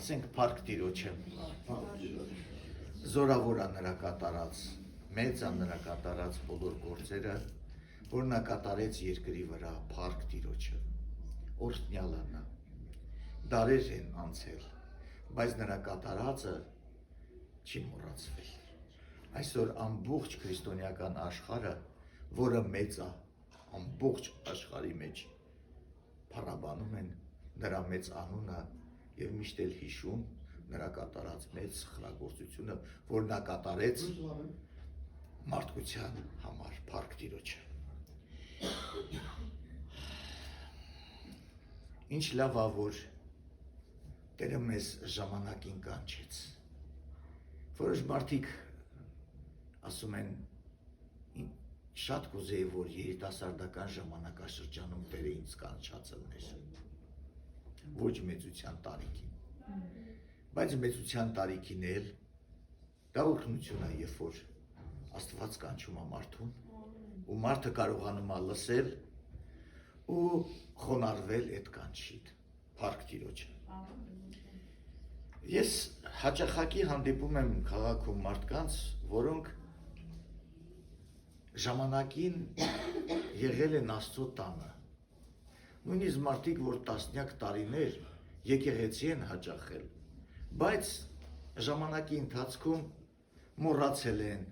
ասենք Փառք Տիրոջը, զորավոր է նրա կատարած, մեծ է նրա կատարած բոլոր գործերը, որ նա կատարեց երկրի վրա Փառք Տիրոջը, օրհնյալ է նա, դարեր են անցել, բայց նրա կատարածը չի մոռացվել։ Այսօր ամբողջ քրիստոնեական աշխարհը, որը մեծ է, ամբողջ աշխարհի մեջ փառաբանում են նրա մեծ անունը եւ միշտ էլ հիշում նրա կատարած մեծ խրագործությունը, որ նա կատարեց մարդկության համար, Փառք Տիրոջը։ Ինչ լավ է, որ Տերը մեզ ժամանակին կանչեց։ Որոշ մարդիկ ասում են, շատ կուզեի, որ երիտասարդական ժամանակաշրջանում Տերը ինձ կանչած լիներ, ոչ մեծության տարիքին, բայց մեծության տարիքին էլ դա օրհնություն է, երբ որ Աստված կանչում է մարդուն, ու մարդը կարողանում է լսել ու խոնարհվել այդ կանչին, Փառք Տիրոջը։ Ես հաճախակի հանդիպում եմ քաղաքում մարդկանց, որոնք ժամանակին եղել են Աստծո տանը, նույնիսկ մարդիկ, որ տասնյակ տարիներ եկեղեցի են հաճախել, բայց ժամանակի ընթացքում մոռացել են,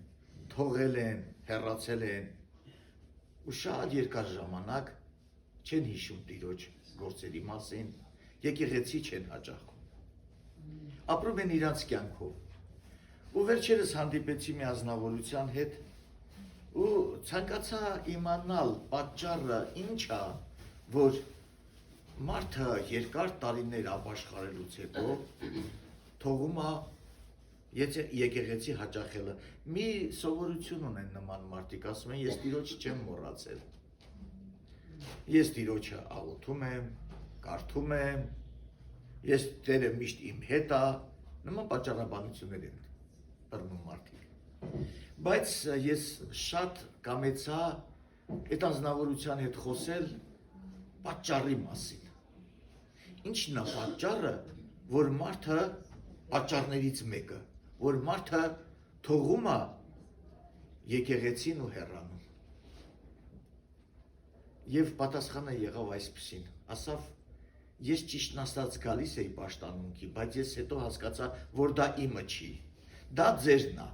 թողել են, հեռացել են ու շատ երկար ժամանակ չեն հիշում Տիրոջ գործերի մասին, եկեղեցի չեն հաճախում, ապրում են իրանց կյանքով։ Ու վերջերս հանդիպեցի մի ազնվորության հետ ու ցանկացա իմանալ պատճառը ինչ է, որ մարդը երկար տարիներ ապաշխարելուց հետո թողում է եկեղեցի հաճախելը։ Մի սովորություն ունեն նման մարդիկ, ասում են, ես Տիրոջ չեմ մոռացել։ Ես Տիրոջը աղոթում եմ, կարդում եմ, ես Տերը միշտ իմ հետ է, նման պատճառաբանություններ են բռնում մարդիկ։ Բայց ես շատ կամեցա այդ անձնավորության հետ խոսել պատճառի մասին։ Ինչն է պատճառը, որ մարդը պատճառներից մեկը, որ մարդը թողում է եկեղեցին ու հեռանում։ Եվ պատասխանը եղավ այսպեսին, ասավ, ես ճիշտն ասած գալիս էի պաշտամունքի, բայց ես հետո հասկացա, որ դա իմը չի, դա ձերն է,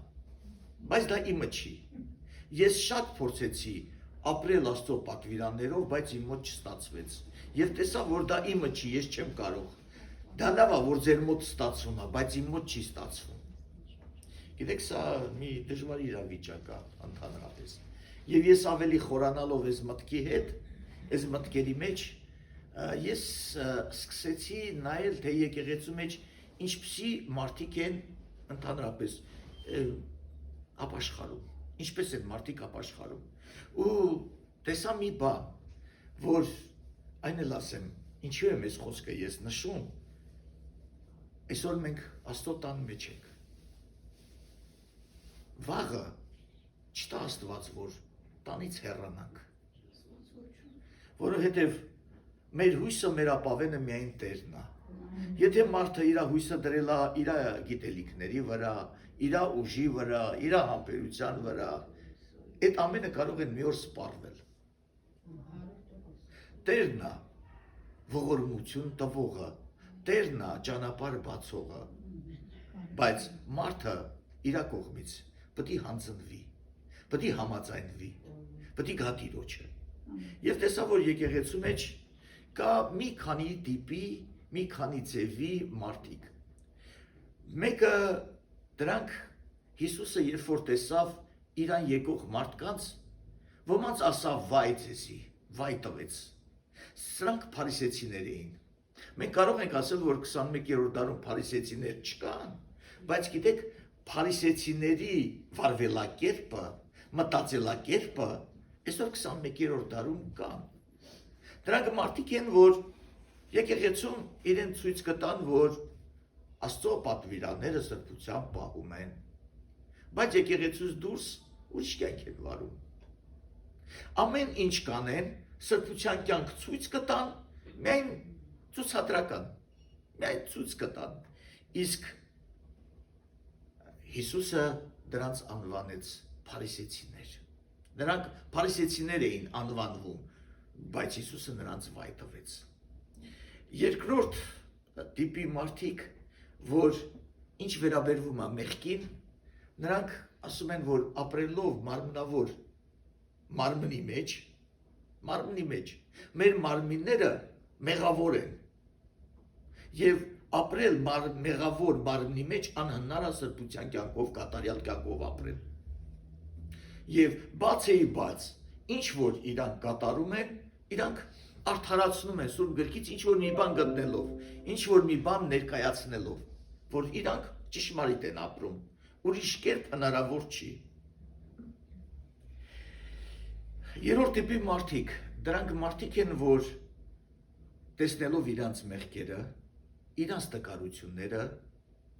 բայց դա իմը չի։ Ես շատ փորձեցի ապրել Աստծո պատվիրաններով, բայց իմ մոտ չստացվեց։ Եվ տեսա, որ դա իմը չի, ես չեմ կարող։ Դա լավ է, որ ձեր մոտ ստացվում է, բայց իմ մոտ չի ստացվում։ Գիտեք, սա մի դժվար իրավիճակ է ընդհանրապես։ Եվ ես ավելի խորանալով այս մտքի հետ, այս մտքերի մեջ, ես սկսեցի նայել, թե եկեղեցու մեջ ինչպիսի մարդիկ են ընդհանրապես ապաշխարում, ինչպես են մարդիկ ապաշխարում։ Ու տեսա մի բան, որ այն էլ ասեմ, ինչու եմ այս խոսքը ես նշում, այսօր մենք Աստծո տան մեջ ենք։ Վաղը չտա Աստված, որ տանից հեռանանք, որովհետև մեր հույսը, մեր ապավենը միայն Տերն է։ Եթե մարդը իր հույսը դրել է իր գիտելիքների վրա, իր ուժի վրա, իր համբերության վրա, այդ ամենը կարող են մի օր սպառվել։ Տերն է ողորմություն տվողը, Տերն է ճանապարհ բացողը, բայց մարդը իր կողմից պետք է հանձնվի, պետք է համաձայնվի, պետք է գա Տիրոջը։ Եվ տեսա, որ եկեղեցու մեջ կա մի քանի տիպի, մի քանի ձևի մարդիկ։ Մեկը դրանք Հիսուսը երբ որ տեսավ իրան եկող մարդկանց, ոմանց ասավ վայ ձեզի, վայ տվեց։ Սրանք փարիսեցիներ էին։ Մենք կարող ենք ասել, որ 21-րդ դարում փարիսեցիներ չկան, բայց գիտեք, փարիսեցիների վարվելակերպը, մտածելակերպը այսօր 21-րդ դարում կան։ Դրանք մարդիկ են, որ եկեղեցում իրեն ցույց կտան, որ Աստծո պատվիրանները սրբությամբ պահում են, բայց եկեղեցուց դուրս ուրիշ կյանք են վարում։ Ամեն ինչ կանեն, սրբության կյանք ցույց կտան, միայն ցուցադրական, միայն ցույց կտան։ Իսկ Հիսուսը դրանց անվանեց փարիսեցիներ։ Նրանք փարիսեցիներ էին անվանվում, բայց Հիսուսը նրանց վայ տվեց։ Երկրորդ տիպի մարդիկ, որ ինչ վերաբերվում է մեղքին, նրանք ասում են, որ ապրելով մարմնավոր մարմնի մեջ, մեր մարմինները մեղավոր են, և ապրել մեղավոր մարմնի մեջ անհնար է սրբության կյանքով, կատարյալ կյանքով ապրել։ Եվ բաց, ինչ որ իրանք կատարում են, իրանք արդարացնում են Սուրբ գրքից ինչ որ մի բան գտնելով, ինչ որ մի բան ներկայացնելով, որ իրանք ճշմարիտ են ապրում, ուրիշ կերպ հնարավոր չի։ Երրորդ տիպի մարդիկ, դրանք մարդիկ են, որ տեսնելով իրանց մեղքերը, իրանց տկարությունները,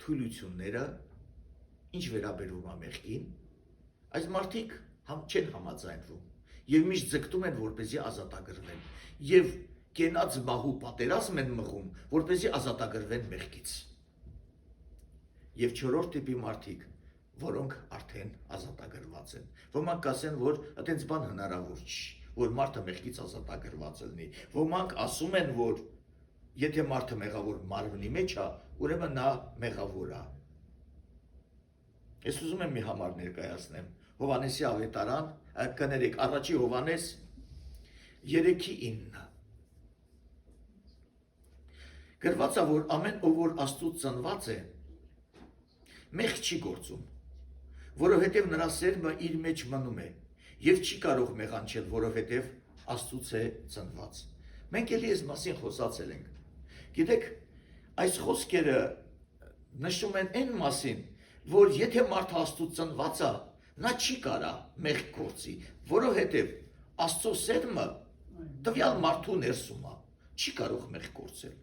թույլությունները, ինչ վերաբերում է մեղքին, այս մարդիկ չեն համաձայնվում և միշտ ձգտում են, որպեսզի ազատագրվեն և կենաց մահու պատերազմ են մղում, որպեսզի ազատագրվեն մեղքից։ Եվ չորրորդ տիպի մարդիկ, որոնք արդեն ազատագրված են։ Ոմանք կասեն, որ այդպես բան հնարավոր չի, որ մարդը մեղքից ազատագրված լինի։ Ոմանք ասում են, որ եթե մարդը մեղավոր մարմնի մեջ է, ուրեմն նա մեղավոր է։ Ես ուզում եմ մի համար ներկայացնեմ։ Հովհաննեսի ավետարան, կներեք, առաջի Հովհաննես 3:9։ Գրված է, որ ամեն ով որ Աստծուց ծնված է, մեղք չի գործում, որովհետև նրա սերմը իր մեջ մնում է և չի կարող մեղանչել, որովհետև Աստծուց է ծնված։ Մենք էլի այս մասին խոսացել ենք։ Գիտեք, այս խոսքերը նշում են այն մասին, որ եթե մարդը Աստծուց ծնված է, նա չի կարա մեղք գործի, որովհետև Աստծո սերմը տվյալ մարդու ներսում է, չի կարող մեղք գործել։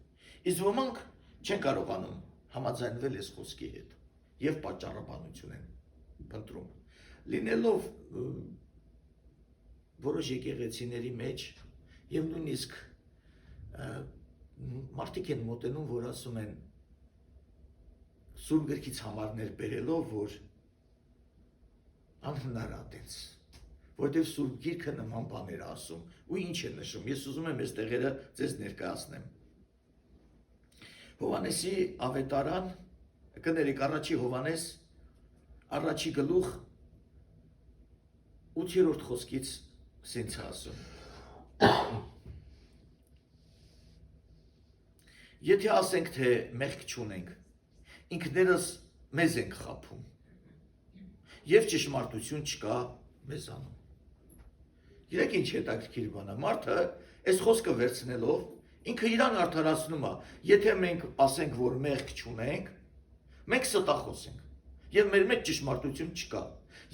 Իսկ ոմանք չեն կարողանում համաձայնվել այս խոսքի հետ և պատճառաբանություն են փնտրում։ Լինելով որոշ եկեղեցիների մեջ և նույնիսկ մարդիկ են մոտենում, որ ասում են Սուրբ գրքից համարներ բերելով, որ անհնար է այդպես, որովհետև Սուրբ գիրքը նման բաներ է ասում, ու ինչ է նշում։ Ես ուզում եմ այս տեղերը ձեզ ներկայացնեմ։ Հովհաննեսի ավետարան, կներեք, առաջի Հովհաննես, առաջի գլուխ 8-րդ խոսքից սենց է ասում. Եթե ասենք, թե մեղք չունենք, ինքներս մեզ ենք խաբում, և ճշմարտություն չկա մեզանում։ Գիտեք ինչ հետաքրքիր բան է, մարդը այս խոսքը վերցնելով, ինքը իրան արդարացնում է, եթե մենք ասենք, որ մեղք չունենք, մենք ստախոս ենք, և մեր մեջ ճշմարտություն չկա։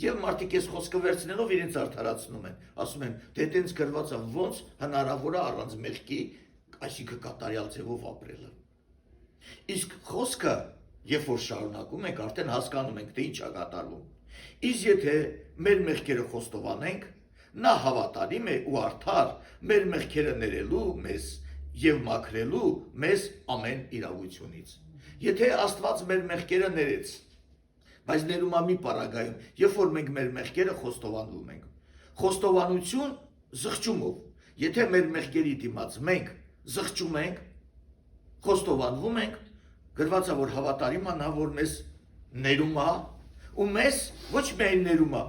Եվ մարդիկ այս խոսքը վերցնելով իրենց արդարացնում են, ասում են, թե այդպես գրված է, ոնց հնարավոր է առանց մեղքի, այսինքն կատարյալ ձևով ապրելը։ Իսկ խոսքը, երբ որ շարունակում ենք, արդեն հասկանում ենք, թե ինչ է կատարվում։ Իսկ եթե մեր մեղքերը խոստովանենք, նա հավատարիմ է ու արդար մեր մեղքերը ներելու մեզ և մաքրելու մեզ ամեն իրավությունից։ Եթե Աստված մեր մեղքերը ներեց, բայց ներում է մի պարագայում, երբ որ մենք մեր մեղքերը խոստովանվում ենք։ Խոստովանություն զղջումով, եթե մեր մեղքերի դիմաց մենք զղջում ենք, խոստովանվում ենք, գրված է, որ հավատարիմ է նա, որ մեզ ներում է, ու մեզ ոչ միայն ներում է,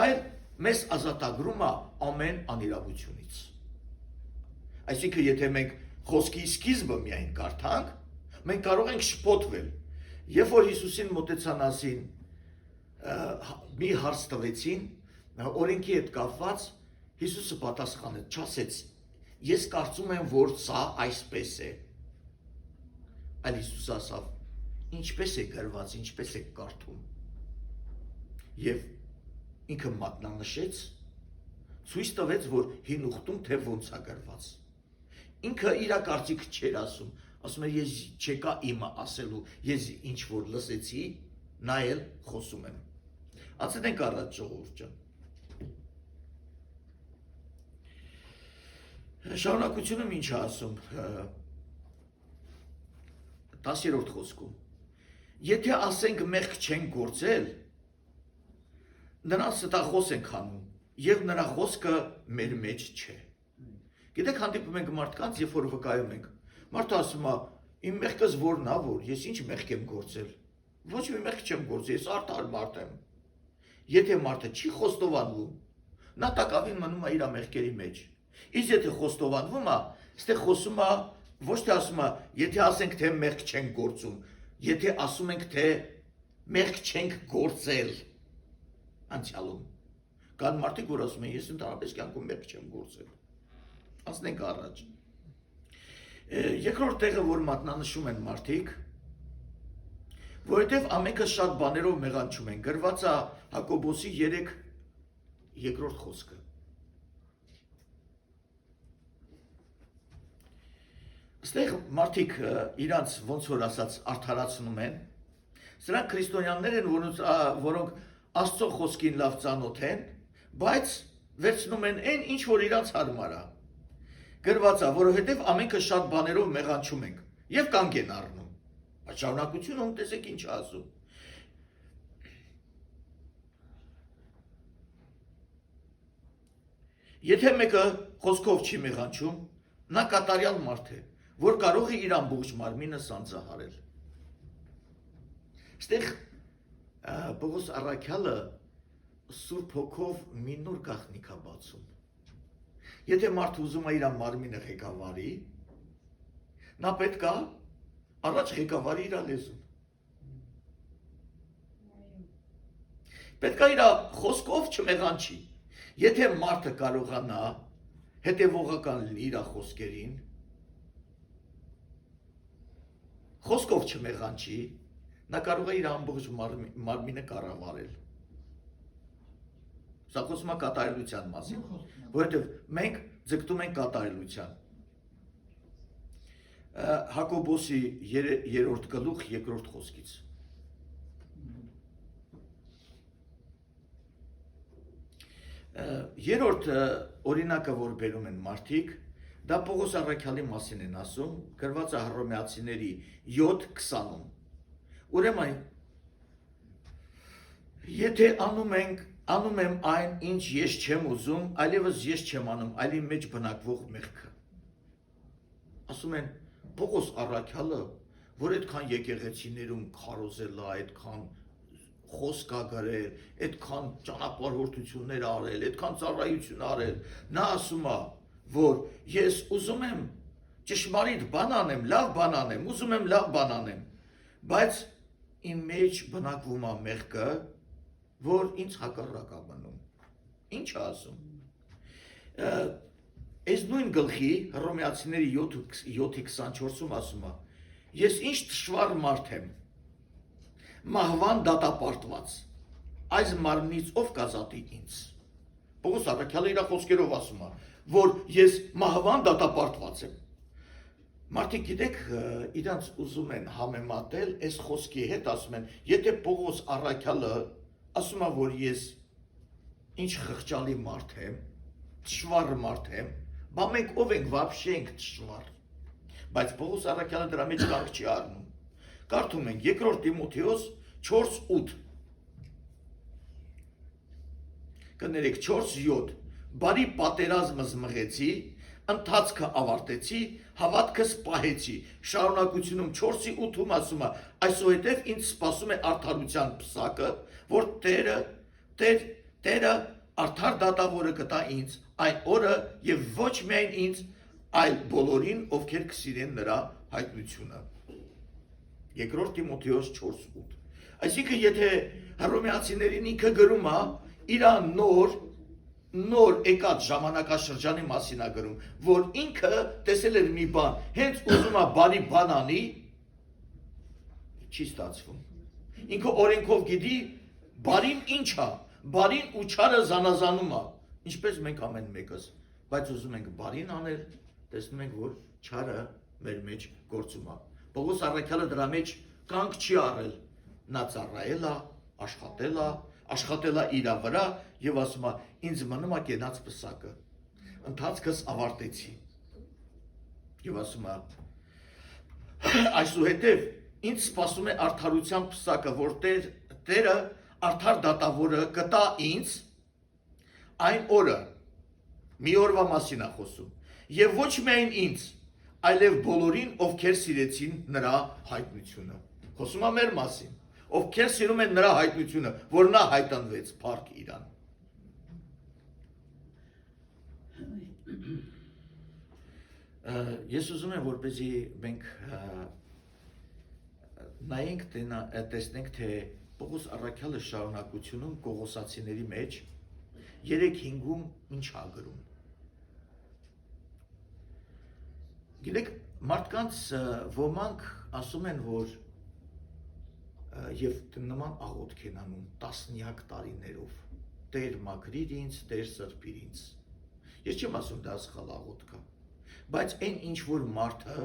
այլ մեզ ազատագրում է ամեն անիրավությունից։ Այսինքն, եթե մենք խոսքի սկիզբը միայն կարդանք, մենք կարող ենք շփոթվել։ Երբ որ Հիսուսին մոտեցան ասին, մի հարց տվեցին, օրենքի հետ կապված, Հիսուսը պատասխանեց, չասեց, ես կարծում եմ, որ սա այսպես է։ Այլ Հիսուսը ասավ, ինչպես է գրված, ինչպես է կարդում։ Եվ ինքը մատնանշեց, ցույց տվեց, որ հին ուխտում թե ոնց է գրված։ Ինքը իր կարծիքը չէր ասում, ասում էր, ես չեկա իմը ասելու, ես ինչ որ լսեցի, նա էլ խոսում եմ։ Անցնենք առաջ, ժողովուրդ ջան։ Շարունակությունում ինչ է ասում 10-րդ խոսքում։ Եթե ասենք մեղք չենք գործել, նրան ստախոս ենք անում, եւ նրա խոսքը մեր մեջ չէ։ Գիտեք, հանդիպում ենք մարդկանց, երբ որ վկայում ենք, մարդը ասում է, իմ մեղքս որն է, որ ես ինչ մեղք եմ գործել։ Ոչ մի մեղք չեմ գործել, ես արդար մարդ եմ։ Եթե մարդը չի խոստովանվում, նա տակավին մնում է իր մեղքերի մեջ։ Իսկ եթե խոստովանվում է, այստեղ խոսում է, ոչ թե ասում է, եթե ասենք թե մեղք չենք գործում, եթե ասում ենք թե մեղք չենք գործել անցյալում։ Կան մարդիկ, որ ասում են, ես ընդհանրապես կյանքում մեղք չեմ գործել։ Անցնենք առաջ։ Երկրորդ տեղը, որ մատնանշում են մարդիկ, որովհետև ամենքը շատ բաներով մեղանչում են, գրված է Հակոբոսի 3-րդ խոսքը։ Այստեղ մարդիկ իրանց ոնց որ ասած արդարացնում են, սրանք քրիստոնյաներ են, որոնք Աստծո խոսքին լավ ծանոթ են, բայց վերցնում են այն, ինչ որ իրանց հարմար է։ Գրված է, որովհետև ամենքը շատ բաներով մեղանչում ենք եւ կանգ են առնում։ Բայց շարունակությունը ում տեսեք ինչ ասում։ Եթե մեկը խոսքով չի մեղանչում, նա կատարյալ մարդ է, որ կարող է իր ամբողջ մարմինը սանձահարել։ Այստեղ Պողոս առաքյալը Սուրբ Հոգով մի նոր գաղտնիք է բացում։ Եթե մարդը ուզում է իր մարմինը ղեկավարի, նա պետք է առաջ ղեկավարի իր լեզուն։ Պետք է իր խոսքով չմեղանչի։ Եթե մարդը կարողանա հետևողական լինի իր խոսքերին, խոսքով չմեղանչի, նա կարող է իր ամբողջ մարմինը կառավարել։ Սա խոսում է կատարելության մասին, որովհետև մենք ձգտում ենք կատարելության։ Հակոբոսի 3-րդ գլուխ 2-րդ խոսքից։ Երրորդ օրինակը, որ բերում են մարդիկ, դա Պողոս առաքյալի մասին են ասում, գրված է Հռոմեացիների 7:20-ում։ Ուրեմն, եթե անում եմ այն, ինչ ես չեմ ուզում, այլևս ես չեմ անում, այլ իմ մեջ բնակվող մեղքը։ Ասում են, Պողոս առաքյալը, որ այդքան եկեղեցիներում քարոզել է, այդքան խոսք է գրել, այդքան ճանապարհորդություններ արել, այդքան ծառայություն արել, նա ասում է, որ ես ուզում եմ ճշմարիտ բան անեմ, լավ բան անեմ, ուզում եմ լավ բան անեմ, բայց իմ մեջ բնակվում է մեղքը, որ ինձ հակառակ է մնում։ Ինչ է ասում։ Այս նույն գլխի Հռոմեացիների 7:24-ում ասում է. Ես ինչ թշվառ մարդ եմ, մահվան դատապարտված, այս մարմնից ով կազատի ինձ։ Պողոս առաքյալը իր խոսքերով ասում է, որ ես մահվան դատապարտված եմ։ Մարդիկ գիտեք, իրանց ուզում են համեմատել այս խոսքի հետ, ասում են, եթե Պողոս առաքյալը ասում է, որ ես ինչ խղճալի մարդ եմ, թշվառ մարդ եմ, բա մենք ով ենք, վաբշե ենք թշվառ։ Բայց Պողոս առաքյալը դրա մեջ կանգ չի առնում։ Կարդում ենք 2 Տիմոթեոս 4:8։ Կներեք 4:7։ Բարի պատերազմս մղեցի, ընթացքը ավարտեցի, հավատքս պահեցի։ Շարունակությունում 4:8-ում ասում է, այսուհետև ինձ սպասում է արդարության պսակը, որ Տերը արդար դատավորը կտա ինձ այն օրը եւ ոչ միայն ինձ, այլ բոլորին, ովքեր կսիրեն նրա հայտնությունը։ 2 Տիմոթեոս 4:8։ Այսինքն, եթե հռոմեացիներին ինքը գրում է իր նոր եկած ժամանակաշրջանի մասին է գրում, որ ինքը տեսել էր մի բան, հենց ուզում է բարի բան անի, չի ստացվում։ Ինքը օրենքով գիտի բարին ինչ է, բարին ու չարը զանազանում է, ինչպես մենք ամեն մեկս, բայց ուզում ենք բարին անել, տեսնում ենք, որ չարը մեր մեջ գործում է։ Պողոս առաքյալը դրա մեջ կանգ չի առել, նա ծառայել է, աշխատել է իր վրա եւ ասում է, ինձ մնում է կենաց պսակը, ընթացքս ավարտեցի։ Եվ ասում է, այսուհետև ինձ սպասում է արդարության պսակը, որ Տերը արդար դատավորը կտա ինձ այն օրը, մի օրվա մասին է խոսում, եւ ոչ միայն ինձ, այլև բոլորին, ովքեր սիրեցին նրա հայտնությունը։ Խոսում է մեր մասին, ովքեր սիրում են նրա հայտնությունը, որ նա հայտնվեց փառք իրան։ Ես ուզում եմ, որպեսզի մենք նայենք տեսնենք, թե Պողոս առաքյալը շարունակությունում Կողոսացիների մեջ 3:5-ում ինչ է գրում։ Գիտեք, մարդկանց ոմանք ասում են, որ եւ նման աղոթք են անում տասնյակ տարիներով. Տեր մաքրիր ինձ, Տեր սրբիր ինձ։ Ես չեմ ասում դա սխալ աղոթք է, բայց այն ինչ որ մարդը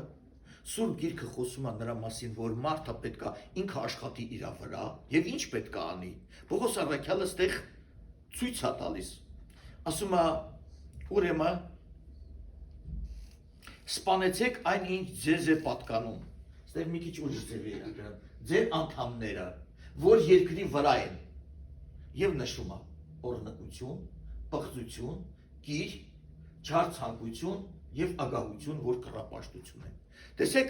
Սուրբ Գիրքը խոսում է նրա մասին, որ մարդը պետք է ինքը աշխատի իր վրա եւ ինչ պետք է անի։ Պողոս առաքյալը ստեղ ցույց է տալիս։ Ասում է, ուրեմն սպանեցեք այն ինչ ձեզ է պատկանում։ Ստեղ մի քիչ ուրիշ ձև է գրում։ Ձեր անդամները, որ երկրի վրա են, եւ նշում է օրհնություն, պղծություն, գիր, չար ցանկություն եւ ագահություն, որ կռապաշտություն է։ Տեսեք,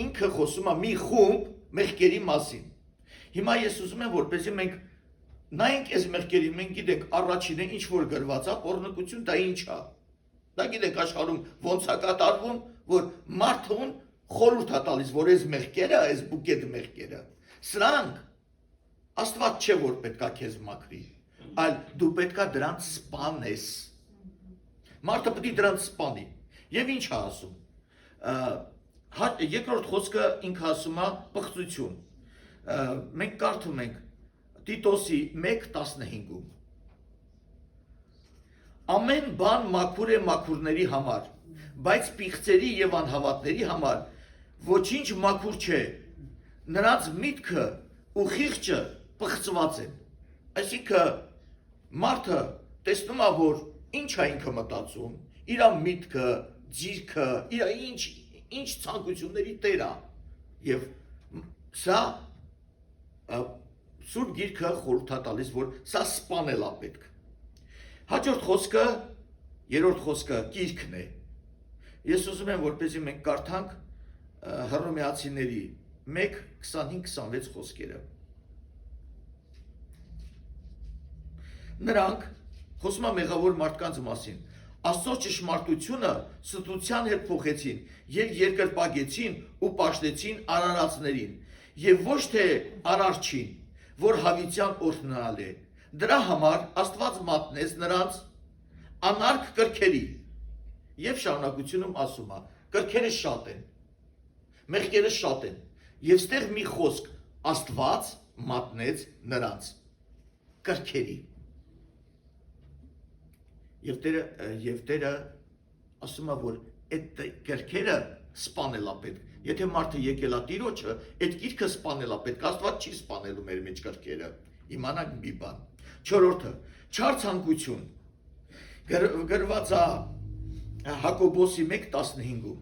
ինքը խոսում է մի խումբ մեղքերի մասին։ Հիմա ես ուզում եմ, որպեսզի մենք նայենք այս մեղքերին, մենք գիտենք առաջինը ինչ որ գրված է, օրհնություն դա ինչ է։ Դա գիտենք աշխարհում ոնց է կատարվում, որ մարդուն խորհուրդ է տալիս, որ այս մեղքերը, այս բուկետ մեղքերը, սրանք Աստված չէ որ պետքա քեզ մաքրի, այլ դու պետքա դրանց սպանես։ Մարդը պետք է դրանց սպանի։ Եվ ինչ է ասում։ Երկրորդ խոսքը ինքը ասում է պղծություն։ Մենք կարդում ենք Տիտոսի 1:15-ում։ Ամեն բան մաքուր է մաքուրների համար, բայց պիղծերի եւ անհավատների համար ոչինչ մաքուր չէ, նրանց միտքը ու խիղճը պղծված են։ Այսինքն մարդը տեսնում է, որ ինչ է ինքը մտածում, իր միտքը, ձիրքը, իր ինչ ցանկությունների տեր է։ Եվ սա Սուրբ Գիրքը խորհուրդ է տալիս, որ սա սպանել է պետք։ Հաջորդ խոսքը, երրորդ խոսքը Գիրքն է։ Ես ուզում եմ, որպեսզի մենք կարդանք Հռոմեացիների 1:25-26 խոսքերը։ Նրանք խոսում է մեղավոր մարդկանց մասին, Աստծո ճշմարտությունը ստության հետ փոխեցին եւ երկրպագեցին ու պաշտեցին արարածներին եւ ոչ թե արարչին, որ հավիտյան օրհնալ է։ Դրա համար Աստված մատնեց նրանց անարգ կրքերի եւ շարունակությունում ասում է, կրքերը շատ են, մեղքերը շատ են եւ ստեղ մի խոսք Աստված մատնեց նրանց կրքերի։ Եվ Տերը ասում է, որ այդ կրքերը սպանել է պետք։ Եթե մարդը եկել է Տիրոջը, այդ գիրքը սպանել է պետք, Աստված չի սպանելու մեր մեջ կրքերը։ Իմանանք մի բան։ Չորրորդը, չար ցանկություն։ Գրված է Հակոբոսի 1:15-ում։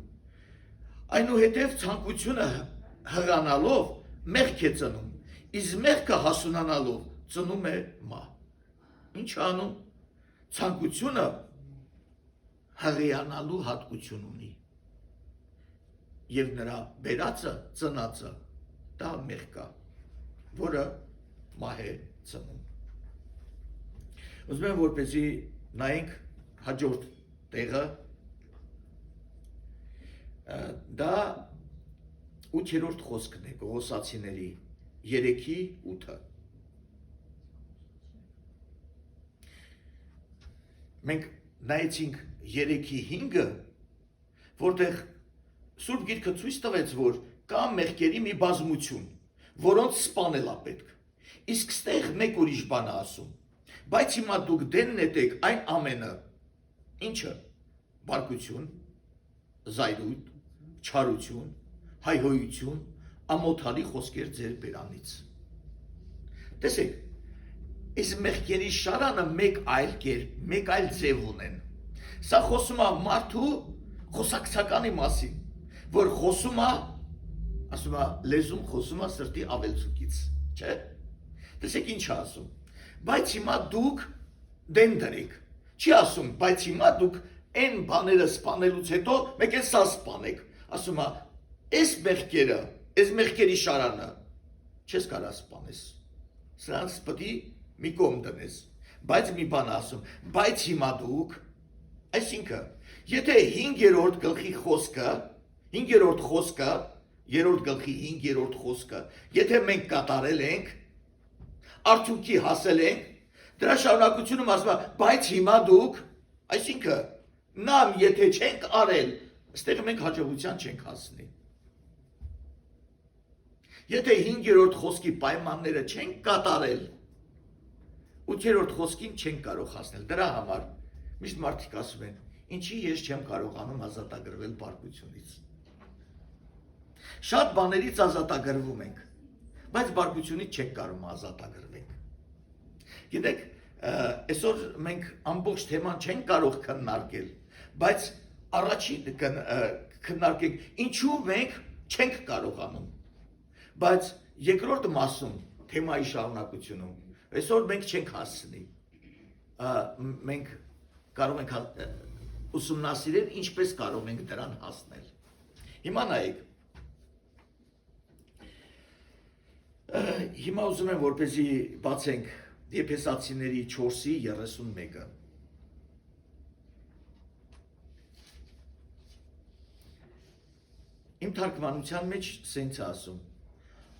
Այնուհետև ցանկությունը հղանալով մեղք է ծնում, իսկ մեղքը հասունանալով ծնում է մահ։ Ինչ անում։ Ցանկությունը հղիանալու հատկություն ունի եւ նրա բերածը ծնածը դա մեղք է, որը մահ է ծնում։ Ուզում եմ որպեսզի նայենք հաջորդ տեղը, դա 8-րդ խոսքն է Կողոսացիների 3:8-ը։ Մենք նայեցինք 3:5-ը, որտեղ Սուրբ Գիրքը ցույց տվեց, որ կա մեղքերի մի բազմություն, որոնց սպանել է պետք։ Իսկ ստեղ մեկ ուրիշ բան է ասում։ Բայց հիմա դուք դեն նետեք այն ամենը, ինչը բարկություն, զայրույթ, չարություն, հայհոյություն, ամոթալի խոսքեր ձեր բերանից։ Տեսեք, այս մեղքերի շարանը մեկ այլ ձև ունեն։ Սա խոսում է մարդու խոսակցականի մասին, որ խոսում է ասում է լեզուն խոսում է սրտի ավելցուկից, չէ՞։ Տեսեք ինչ ասում։ Բայց հիմա դուք դեն դրեք։ Չի ասում, բայց հիմա դուք այն բաները սպանելուց հետո մեկ էլ սա սպանեք։ Ասում է, այս մեղքերը, այս մեղքերի շարանը չես կարա սպանես։ Սրանց պետք է մի կողմ դնես։ Բայց մի բան ասում, բայց հիմա դուք, այսինքն, եթե 5-րդ գլխի խոսքը, 5-րդ խոսքը, 3-րդ գլխի 5-րդ խոսքը, եթե մենք կատարել ենք, արդյունքի հասել ենք, դրա շարունակությունում ասում է, բայց հիմա դուք, այսինքն, նամ եթե չենք արել, այստեղ մենք հաջողության չենք հասնի։ Եթե 5-րդ խոսքի պայմանները չենք կատարել, 8-րդ խոսքին չենք կարող հասնել։ Դրա համար միշտ մարդիկ ասում են, ինչի ես չեմ կարողանում ազատագրվել բարկությունից։ Շատ բաներից ազատագրվում ենք, բայց բարկությունից չենք կարող ազատագրվենք։ Գիտեք, այսօր մենք ամբողջ թեման չենք կարող քննարկել, բայց առաջին քննարկենք, ինչու մենք չենք կարողանում։ Բայց երկրորդ մասում թեմայի շարունակությունում այսօր մենք չենք հասնի։ Մենք կարող ենք ուսումնասիրել ինչպես կարող ենք դրան հասնել։ Հիմա նայեք։ Հիմա ուզում եմ որպեսզի բացենք Եփեսացիների 4-ի 31-ը։ Իմ թարգմանության մեջ սենց է ասում.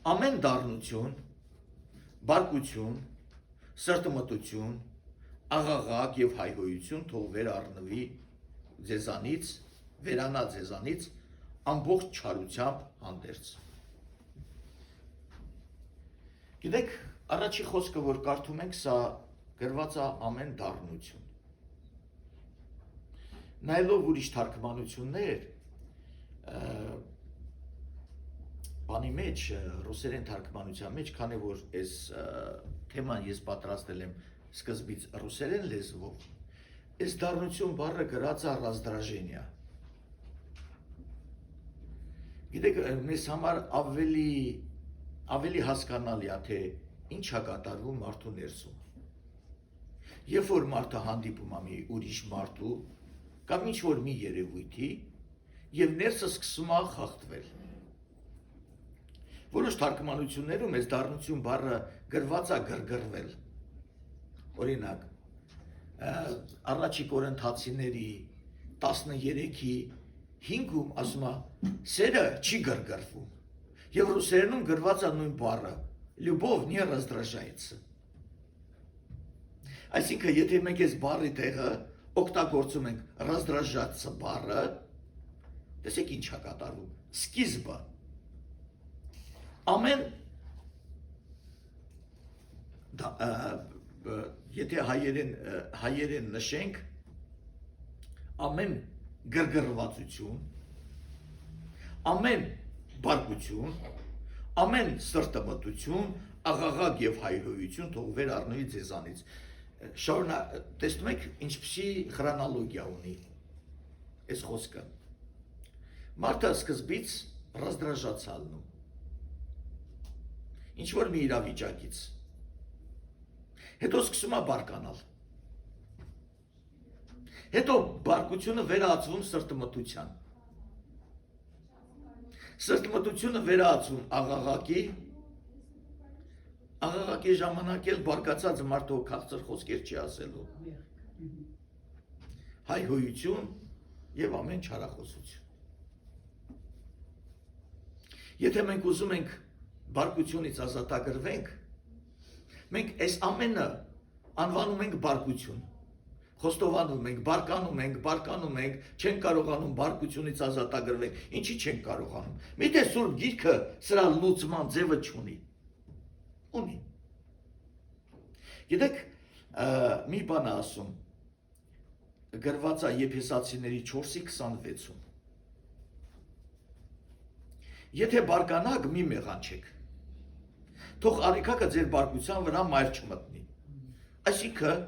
ամեն դառնություն, բարկություն, սրտմտություն, աղաղակ եւ հայհոյություն թող վեր առնվի ձեզանից, վերանա ձեզանից ամբողջ չարությամբ հանդերձ։ Գիտեք, առաջի խոսքը, որ կարդում ենք, սա գրված է ամեն դառնություն։ Նայելով ուրիշ թարգմանություններ, բանի մեջ, ռուսերեն թարգմանության մեջ, քանի որ այս թեման ես պատրաստել եմ սկզբից ռուսերեն լեզվով, այս դառնություն բառը գրած է раздражение։ Գիտեք, մեզ համար ավելի հասկանալի է, թե ինչ է կատարվում մարդու ներսում։ Երբ որ մարդը հանդիպում է մի ուրիշ մարդու կամ ինչ որ մի երևույթի եւ ներսը սկսում է խախտվել։ Որոշ թարգմանություններում այս դառնություն բառը գրված է գրգռվել։ Օրինակ, առաջի Կորինթացիների 13-ի 5-ում ասում է, սերը չի գրգռվում։ Եվ ռուսերենում գրված է նույն բառը, любовь не раздражается։ Այսինքն, եթե մենք այս բառի տեղը օգտագործում ենք раздражаться բառը, տեսեք ինչ է կատարվում։ Սկիզբը ամեն եթե հայերեն նշենք ամեն գրգռվածություն, ամեն բարկություն, ամեն սրտմտություն, աղաղակ եւ հայհոյություն թող վեր առնվի ձեզանից։ Տեսնում եք ինչպիսի խրոնոլոգիա ունի այս խոսքը։ Մարդը սկզբից раздражаться ալնում։ Ինչ որ մի իրավիճակից։ Հետո սկսում է բարկանալ։ Հետո բարկությունը վերածվում սրտմտության։ Սրտմտությունը վերածվում աղաղակի ժամանակ էլ բարկացած մարդը քաղցր խոսքեր չի ասելու։ Հայհոյություն եւ ամեն չարախոսություն։ Եթե մենք ուզում ենք բարկությունից ազատագրվենք, մենք այս ամենը անվանում ենք բարկություն, խոստովանում ենք, բարկանում ենք, չենք կարողանում բարկությունից ազատագրվենք, ինչի չենք կարողանում։ Միթե Սուրբ Գիրքը սրա լուծման ձևը չունի։ Ունի։ Գիտեք, մի բան ասում, գրված է Եփեսացիների 4-ի 26-ում։ Եթե բարկանաք, մի մեղանչեք, թող արիքակը ձեր բարկության վրա մայր չմտնի։ Այսինքն,